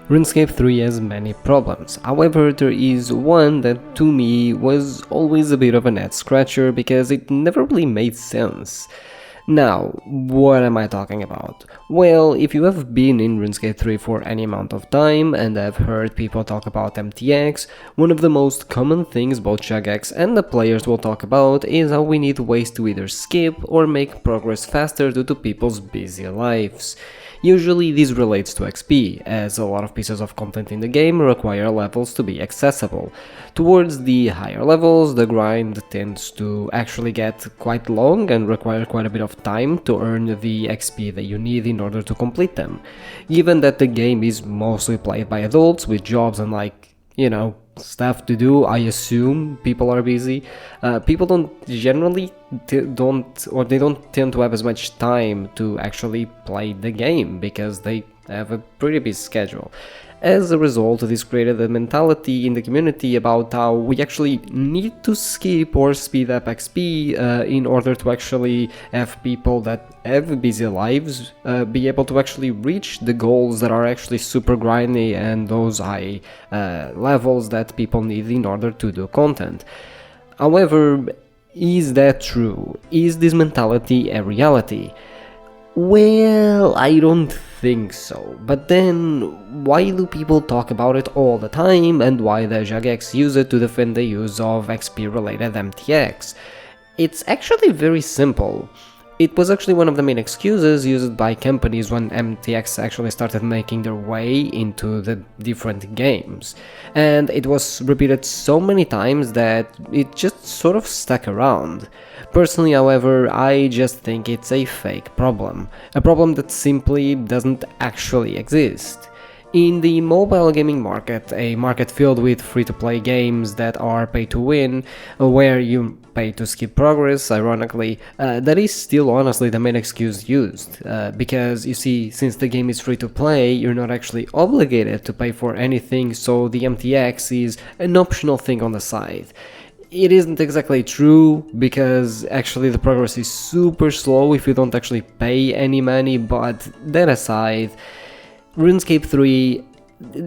RuneScape 3 has many problems, however there is one that to me was always a bit of an head scratcher because it never really made sense. Now, what am I talking about? Well, if you have been in RuneScape 3 for any amount of time and have heard people talk about MTX, one of the most common things both Jagex and the players will talk about is how we need ways to either skip or make progress faster due to people's busy lives. Usually this relates to XP, as a lot of pieces of content in the game require levels to be accessible. Towards the higher levels, the grind tends to actually get quite long and require quite a bit of time to earn the XP that you need in order to complete them. Given that the game is mostly played by adults with jobs and stuff to do, I assume people are busy. People don't generally they don't tend to have as much time to actually play the game because they have a pretty busy schedule. As a result, this created a mentality in the community about how we actually need to skip or speed up XP in order to actually have people that have busy lives be able to actually reach the goals that are actually super grindy and those high levels that people need in order to do content. However, is that true? Is this mentality a reality? Well, I don't think so, but then why do people talk about it all the time and why does Jagex use it to defend the use of XP related MTX? It's actually very simple. It was actually one of the main excuses used by companies when MTX actually started making their way into the different games, and it was repeated so many times that it just sort of stuck around. Personally, however, I just think it's a fake problem, a problem that simply doesn't actually exist. In the mobile gaming market, a market filled with free-to-play games that are pay-to-win, where you pay to skip progress, ironically, that is still honestly the main excuse used, because you see, since the game is free-to-play, you're not actually obligated to pay for anything, so the MTX is an optional thing on the side. It isn't exactly true, because actually the progress is super slow if you don't actually pay any money, but that aside, RuneScape 3,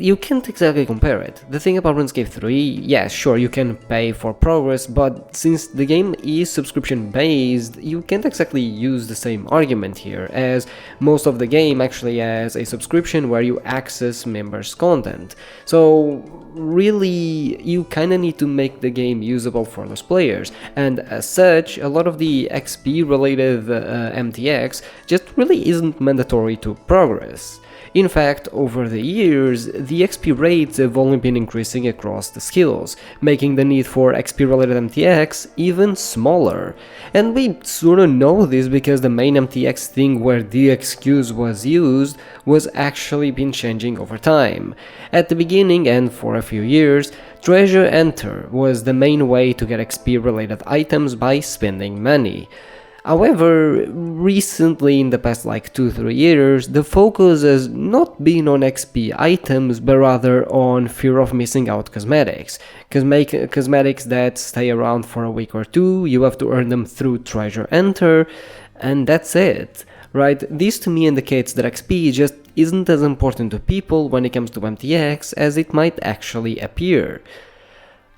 you can't exactly compare it. The thing about RuneScape 3, yeah, sure, you can pay for progress, but since the game is subscription based, you can't exactly use the same argument here, as most of the game actually has a subscription where you access members' content. So really, you kinda need to make the game usable for those players, and as such, a lot of the XP related MTX just really isn't mandatory to progress. In fact, over the years, the XP rates have only been increasing across the skills, making the need for XP-related MTX even smaller. And we sorta know this because the main MTX thing where the excuse was used was actually been changing over time. At the beginning and for a few years, Treasure Enter was the main way to get XP-related items by spending money. However, recently, in the past 2-3 years, the focus has not been on XP items, but rather on fear of missing out cosmetics. Cosmetics that stay around for a week or two, you have to earn them through Treasure Enter, and that's it. Right? This to me indicates that XP just isn't as important to people when it comes to MTX as it might actually appear.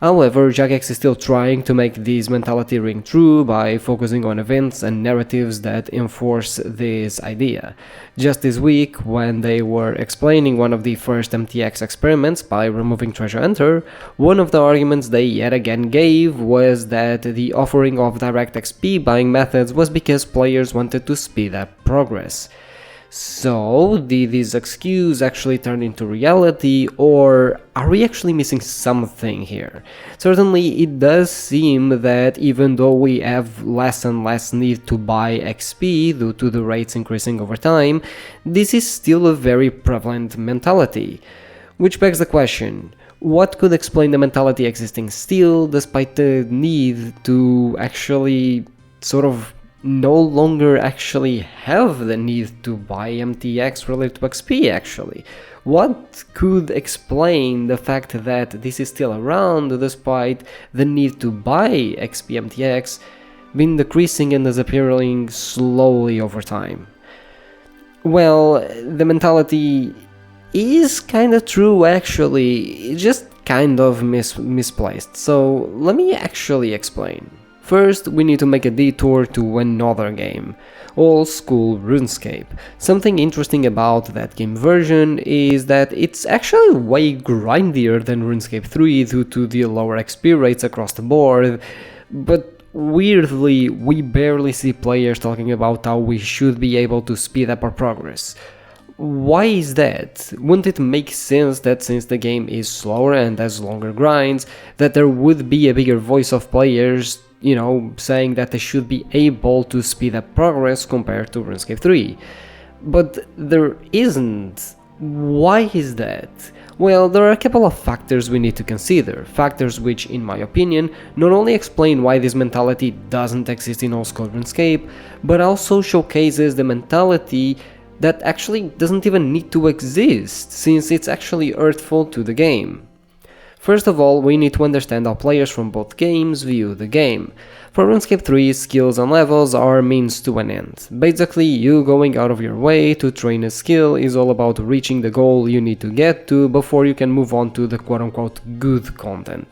However, Jagex is still trying to make this mentality ring true by focusing on events and narratives that enforce this idea. Just this week, when they were explaining one of the first MTX experiments by removing Treasure Enter, one of the arguments they yet again gave was that the offering of direct XP buying methods was because players wanted to speed up progress. So, did this excuse actually turn into reality, or are we actually missing something here? Certainly, it does seem that even though we have less and less need to buy XP due to the rates increasing over time, this is still a very prevalent mentality. Which begs the question, what could explain the mentality existing still, despite the need to actually sort of no longer actually have the need to buy MTX related to XP actually? What could explain the fact that this is still around despite the need to buy XP MTX been decreasing and disappearing slowly over time? Well, the mentality is kinda true actually, it's just kind of misplaced, so let me actually explain. First, we need to make a detour to another game, old school RuneScape. Something interesting about that game version is that it's actually way grindier than RuneScape 3 due to the lower XP rates across the board, but weirdly, we barely see players talking about how we should be able to speed up our progress. Why is that? Wouldn't it make sense that since the game is slower and has longer grinds, that there would be a bigger voice of players, saying that they should be able to speed up progress compared to RuneScape 3? But there isn't. Why is that? Well, there are a couple of factors we need to consider, factors which, in my opinion, not only explain why this mentality doesn't exist in old school RuneScape, but also showcases the mentality that actually doesn't even need to exist, since it's actually hurtful to the game. First of all, we need to understand how players from both games view the game. For RuneScape 3, skills and levels are means to an end. Basically, you going out of your way to train a skill is all about reaching the goal you need to get to before you can move on to the quote-unquote good content.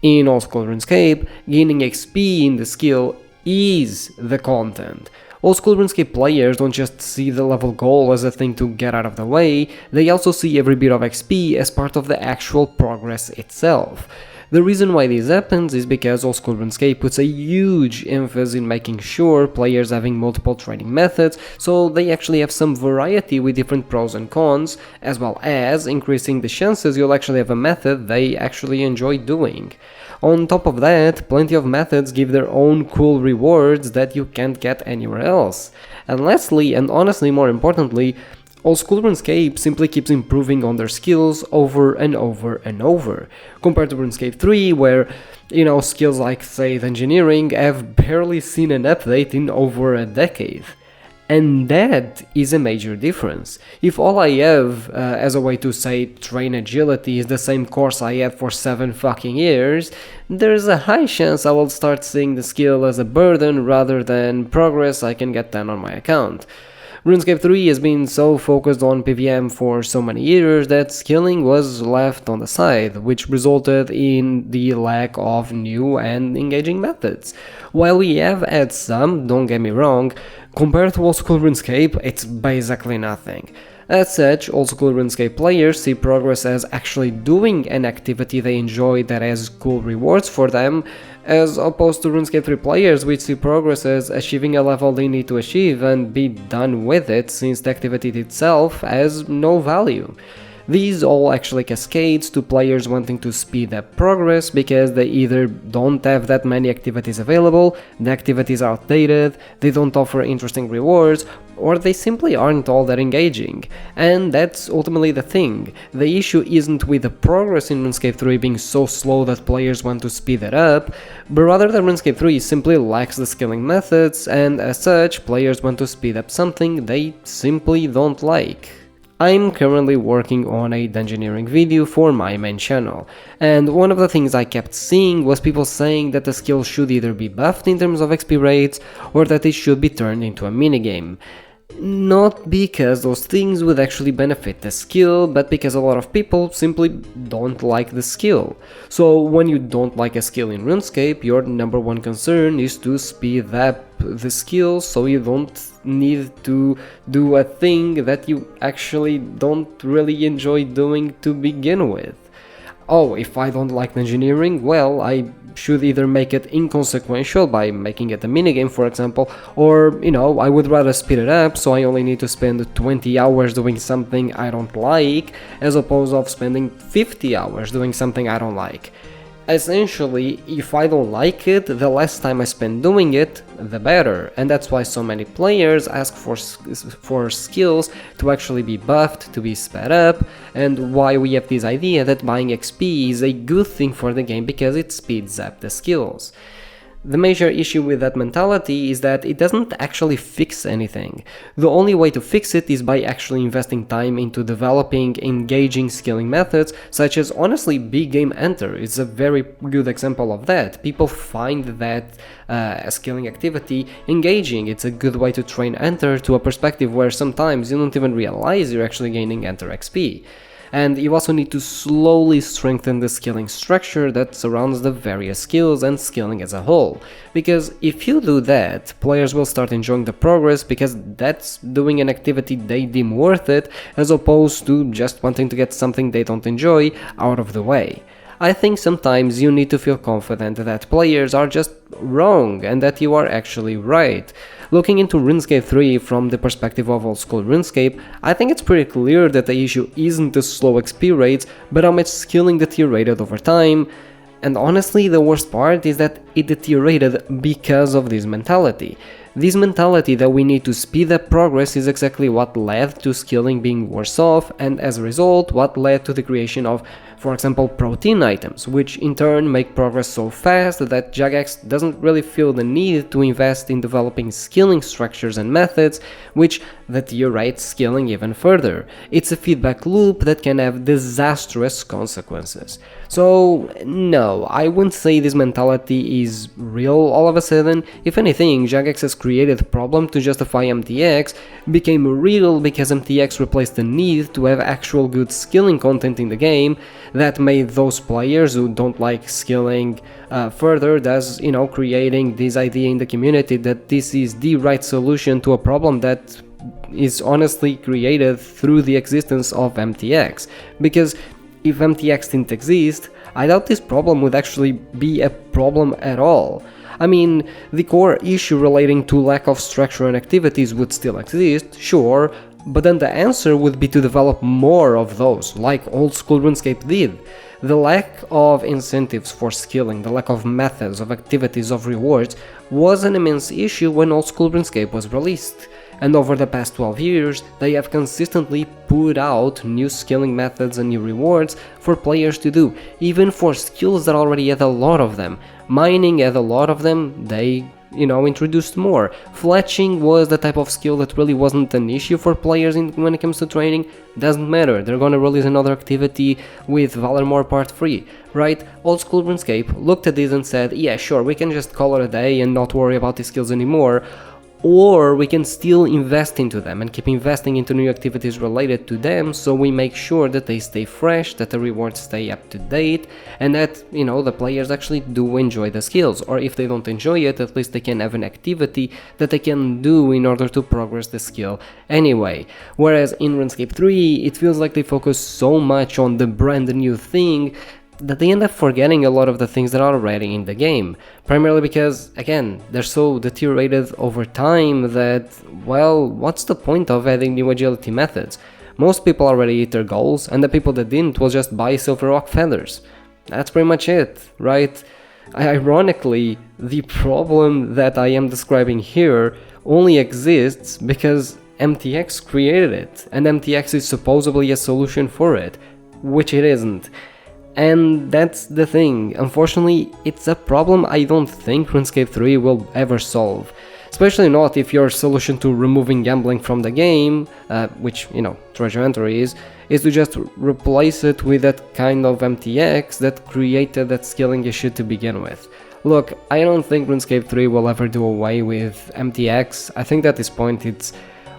In old school RuneScape, gaining XP in the skill is the content. Old school RuneScape players don't just see the level goal as a thing to get out of the way, they also see every bit of XP as part of the actual progress itself. The reason why this happens is because old school RuneScape puts a huge emphasis in making sure players having multiple training methods, so they actually have some variety with different pros and cons, as well as increasing the chances you'll actually have a method they actually enjoy doing. On top of that, plenty of methods give their own cool rewards that you can't get anywhere else. And lastly, and honestly more importantly, old school RuneScape simply keeps improving on their skills over and over and over, compared to RuneScape 3 where, skills like, say, engineering have barely seen an update in over a decade. And that is a major difference. If all I have as a way to say train agility is the same course I had for 7 fucking years, there's a high chance I will start seeing the skill as a burden rather than progress I can get done on my account. RuneScape 3 has been so focused on PvM for so many years that skilling was left on the side, which resulted in the lack of new and engaging methods. While we have had some, don't get me wrong, compared to old school RuneScape, it's basically nothing. As such, old school RuneScape players see progress as actually doing an activity they enjoy that has cool rewards for them, as opposed to RuneScape 3 players which see progress as achieving a level they need to achieve and be done with it, since the activity itself has no value. These all actually cascades to players wanting to speed up progress because they either don't have that many activities available, the activities are outdated, they don't offer interesting rewards, or they simply aren't all that engaging. And that's ultimately the thing. The issue isn't with the progress in RuneScape 3 being so slow that players want to speed it up, but rather that RuneScape 3 simply lacks the skilling methods, and as such, players want to speed up something they simply don't like. I'm currently working on a dungeoneering video for my main channel, and one of the things I kept seeing was people saying that the skill should either be buffed in terms of XP rates, or that it should be turned into a minigame. Not because those things would actually benefit the skill, but because a lot of people simply don't like the skill. So when you don't like a skill in RuneScape, your number one concern is to speed up the skill so you don't need to do a thing that you actually don't really enjoy doing to begin with. Oh, if I don't like engineering, well, I should either make it inconsequential by making it a minigame, for example, or, I would rather speed it up so I only need to spend 20 hours doing something I don't like, as opposed to spending 50 hours doing something I don't like. Essentially, if I don't like it, the less time I spend doing it, the better, and that's why so many players ask for skills to actually be buffed, to be sped up, and why we have this idea that buying XP is a good thing for the game because it speeds up the skills. The major issue with that mentality is that it doesn't actually fix anything. The only way to fix it is by actually investing time into developing engaging skilling methods, such as honestly Big Game Enter is a very good example of that. People find that skilling activity engaging. It's a good way to train Enter to a perspective where sometimes you don't even realize you're actually gaining Enter XP. And you also need to slowly strengthen the skilling structure that surrounds the various skills and skilling as a whole. Because if you do that, players will start enjoying the progress because that's doing an activity they deem worth it, as opposed to just wanting to get something they don't enjoy out of the way. I think sometimes you need to feel confident that players are just wrong and that you are actually right. Looking into RuneScape 3 from the perspective of old school RuneScape, I think it's pretty clear that the issue isn't the slow XP rates, but how much skilling deteriorated over time. And honestly, the worst part is that it deteriorated because of this mentality. This mentality that we need to speed up progress is exactly what led to skilling being worse off, and as a result, what led to the creation of, for example, protein items, which in turn make progress so fast that Jagex doesn't really feel the need to invest in developing skilling structures and methods, which deteriorate skilling even further. It's a feedback loop that can have disastrous consequences. So no, I wouldn't say this mentality is real all of a sudden. If anything, Jagex's created problem to justify MTX became real because MTX replaced the need to have actual good skilling content in the game that made those players who don't like skilling further, thus, creating this idea in the community that this is the right solution to a problem that is honestly created through the existence of MTX. Because if MTX didn't exist, I doubt this problem would actually be a problem at all. I mean, the core issue relating to lack of structure and activities would still exist, sure, but then the answer would be to develop more of those, like old school RuneScape did. The lack of incentives for skilling, the lack of methods, of activities, of rewards, was an immense issue when old school RuneScape was released. And over the past 12 years, they have consistently put out new skilling methods and new rewards for players to do, even for skills that already had a lot of them. Mining had a lot of them, they introduced more. Fletching was the type of skill that really wasn't an issue for players when it comes to training. Doesn't matter, they're gonna release another activity with Valormore Part 3, right? Old school RuneScape looked at this and said, yeah sure, we can just call it a day and not worry about these skills anymore. Or we can still invest into them and keep investing into new activities related to them, so we make sure that they stay fresh, that the rewards stay up to date, and that, the players actually do enjoy the skills. Or if they don't enjoy it, at least they can have an activity that they can do in order to progress the skill anyway. Whereas in RuneScape 3, it feels like they focus so much on the brand new thing that they end up forgetting a lot of the things that are already in the game. Primarily because, again, they're so deteriorated over time that, well, what's the point of adding new agility methods? Most people already hit their goals, and the people that didn't will just buy silver rock feathers. That's pretty much it, right? Ironically, the problem that I am describing here only exists because MTX created it, and MTX is supposedly a solution for it, which it isn't. And that's the thing, unfortunately, it's a problem I don't think RuneScape 3 will ever solve. Especially not if your solution to removing gambling from the game, which, Treasure Hunter is to just replace it with that kind of MTX that created that skilling issue to begin with. Look, I don't think RuneScape 3 will ever do away with MTX. I think at this point it's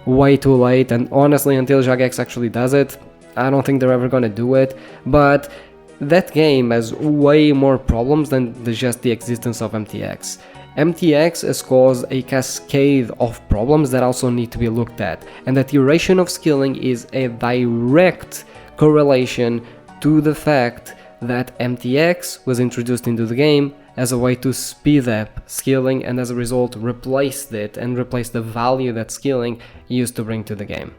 way too late, and honestly, until Jagex actually does it, I don't think they're ever gonna do it, but that game has way more problems than just the existence of MTX. MTX has caused a cascade of problems that also need to be looked at, and the duration of skilling is a direct correlation to the fact that MTX was introduced into the game as a way to speed up skilling, and as a result replaced it and replaced the value that skilling used to bring to the game.